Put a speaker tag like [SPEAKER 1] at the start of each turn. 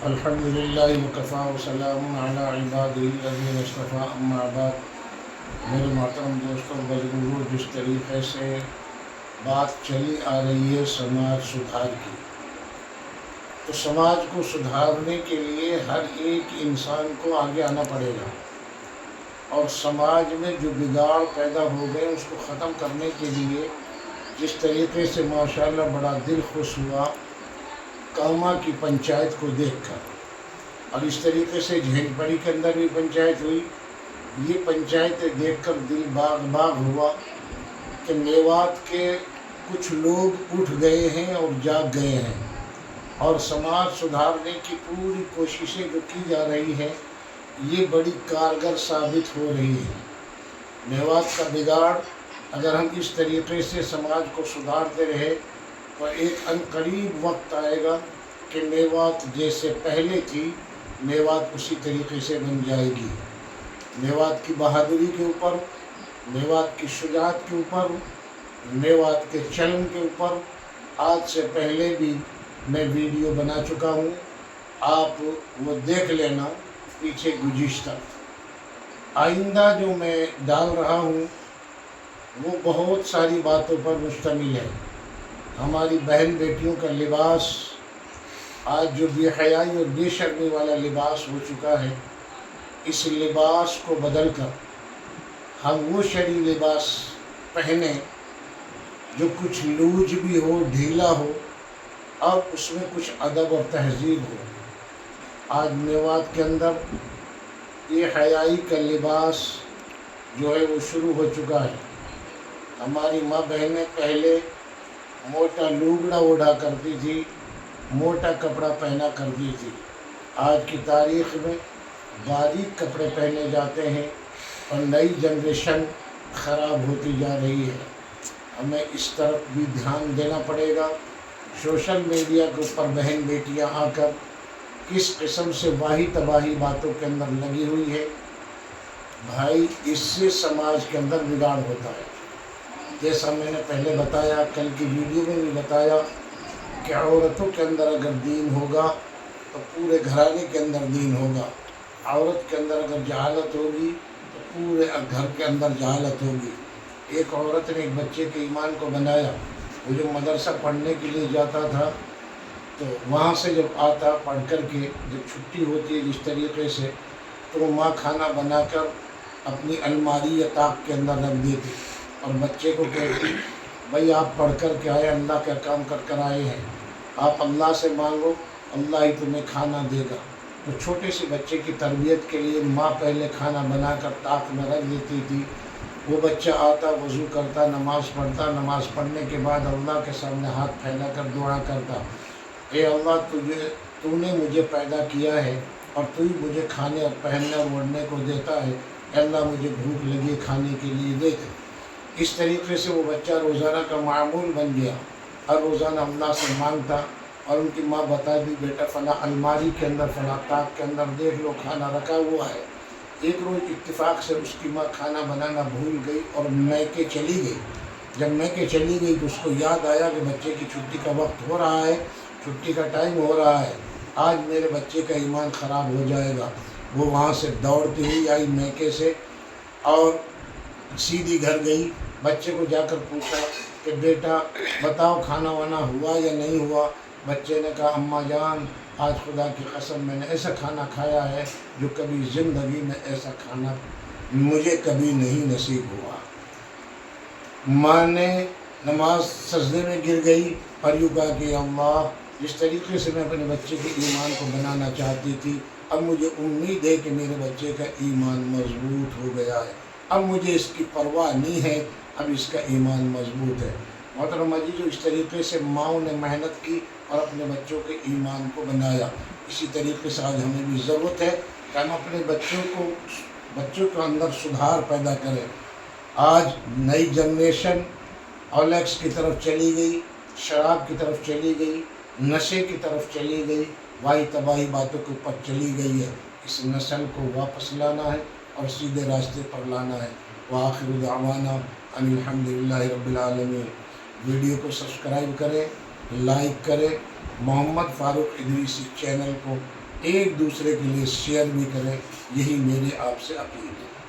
[SPEAKER 1] الحمد للہ وکفا وسلام علی عبادہ الذین اصطفیٰ اما بعد۔ میرے محترم دوستوں بزرگوں، جس طریقے سے بات چلی آ رہی ہے سماج سدھار کی، تو سماج کو سدھارنے کے لیے ہر ایک انسان کو آگے آنا پڑے گا، اور سماج میں جو بگاڑ پیدا ہو گئے اس کو ختم کرنے کے لیے جس طریقے سے ماشاءاللہ بڑا دل خوش ہوا کاما کی پنچایت کو دیکھ کر، اور اس طریقے سے جھیل پڑی کے اندر بھی پنچایت ہوئی۔ یہ پنچایتیں دیکھ کر دل باغ باغ ہوا کہ میوات کے کچھ لوگ اٹھ گئے ہیں اور جاگ گئے ہیں، اور سماج سدھارنے کی پوری کوششیں جو کی جا رہی ہیں یہ بڑی کارگر ثابت ہو رہی ہے۔ میوات کا بگاڑ اگر ہم اس طریقے سے سماج کو سدھارتے رہے تو ایک عنقریب وقت آئے گا کہ میوات جیسے پہلے تھی میوات اسی طریقے سے بن جائے گی۔ میوات کی بہادری کے اوپر، میوات کی شجاعت کے اوپر، میوات کے چلن کے اوپر آج سے پہلے بھی میں ویڈیو بنا چکا ہوں، آپ وہ دیکھ لینا پیچھے گزشتہ۔ آئندہ جو میں ڈال رہا ہوں وہ بہت ساری باتوں پر مشتمل ہے۔ ہماری بہن بیٹیوں کا لباس آج جو بے حیائی اور بے شرمی والا لباس ہو چکا ہے، اس لباس کو بدل کر ہم وہ شرعی لباس پہنیں جو کچھ لوج بھی ہو، ڈھیلا ہو، اور اس میں کچھ ادب اور تہذیب ہو۔ آج میوات کے اندر یہ حیائی کا لباس جو ہے وہ شروع ہو چکا ہے۔ ہماری ماں بہنیں پہلے موٹا لوگڑا اوڑھا کرتی تھی، موٹا کپڑا پہنا کرتی تھی۔ آج کی تاریخ میں باریک کپڑے پہنے جاتے ہیں اور نئی جنریشن خراب ہوتی جا رہی ہے۔ ہمیں اس طرف بھی دھیان دینا پڑے گا۔ سوشل میڈیا کے اوپر بہن بیٹیاں آ کر کس قسم سے واہی تباہی باتوں کے اندر لگی ہوئی ہے، بھائی اس سے سماج کے اندر بگاڑ ہوتا ہے۔ جیسا میں نے پہلے بتایا، کل کی ویڈیو میں بھی بتایا کہ عورتوں کے اندر اگر دین ہوگا تو پورے گھرانے کے اندر دین ہوگا۔ عورت کے اندر اگر جہالت ہوگی تو پورے گھر کے اندر جہالت ہوگی۔ ایک عورت نے ایک بچے کے ایمان کو بنایا، وہ جو مدرسہ پڑھنے کے لیے جاتا تھا تو وہاں سے جب آتا پڑھ کر کے، جب چھٹی ہوتی ہے جس طریقے سے، تو وہ ماں کھانا بنا کر اپنی الماری یا طاق کے اندر رکھ دیتی اور بچے کو کہتی بھائی آپ پڑھ کر کے آئے، اللہ کا کام کر کر آئے ہیں، آپ اللہ سے مانگو، اللہ ہی تمہیں کھانا دے گا۔ تو چھوٹے سے بچے کی تربیت کے لیے ماں پہلے کھانا بنا کر طاق میں رکھ دیتی تھی۔ وہ بچہ آتا، وضو کرتا، نماز پڑھتا، نماز پڑھنے کے بعد اللہ کے سامنے ہاتھ پھیلا کر دعا کرتا، اے اللہ تو نے مجھے پیدا کیا ہے اور تو ہی مجھے کھانے اور پہننے اور اوڑھنے کو دیتا ہے، اے اللہ مجھے بھوک لگی کھانے کے لیے دے دے۔ اس طریقے سے وہ بچہ روزانہ کا معمول بن گیا اور روزانہ اللہ سے مانگتا، اور ان کی ماں بتا دی بیٹا فلاں الماری کے اندر، فلاں طاق کے اندر دیکھ لو کھانا رکھا ہوا ہے۔ ایک روز اتفاق سے اس کی ماں کھانا بنانا بھول گئی اور میکے چلی گئی۔ جب میکے چلی گئی تو اس کو یاد آیا کہ بچے کی چھٹی کا وقت ہو رہا ہے، چھٹی کا ٹائم ہو رہا ہے، آج میرے بچے کا ایمان خراب ہو جائے گا۔ وہ وہاں سے دوڑتی ہوئی آئی میکے سے اور سیدھی گھر گئی، بچے کو جا کر پوچھا کہ بیٹا بتاؤ کھانا وانا ہوا یا نہیں ہوا؟ بچے نے کہا اماں جان آج خدا کی قسم میں نے ایسا کھانا کھایا ہے جو کبھی زندگی میں ایسا کھانا مجھے کبھی نہیں نصیب ہوا۔ ماں نے نماز سجدے میں گر گئی اور یوں کہا کہ اللہ جس طریقے سے میں اپنے بچے کے ایمان کو بنانا چاہتی تھی، اب مجھے امید ہے کہ میرے بچے کا ایمان مضبوط ہو گیا ہے، اب مجھے اس کی پرواہ نہیں ہے، اب اس کا ایمان مضبوط ہے۔ محترم عزیزو، اس طریقے سے ماؤں نے محنت کی اور اپنے بچوں کے ایمان کو بنایا۔ اسی طریقے سے آج ہمیں بھی ضرورت ہے کہ ہم اپنے بچوں کے اندر سدھار پیدا کریں۔ آج نئی جنریشن اولیکس کی طرف چلی گئی، شراب کی طرف چلی گئی، نشے کی طرف چلی گئی، واہی تباہی باتوں کے اوپر چلی گئی ہے۔ اس نسل کو واپس لانا ہے اور سیدھے راستے پر لانا ہے۔ وآخر دعوانا ان الحمدللہ رب العالمین۔ ویڈیو کو سبسکرائب کریں، لائک کریں، محمد فاروق ادریسی چینل کو ایک دوسرے کے لیے شیئر بھی کریں، یہی میری آپ سے اپیل ہے۔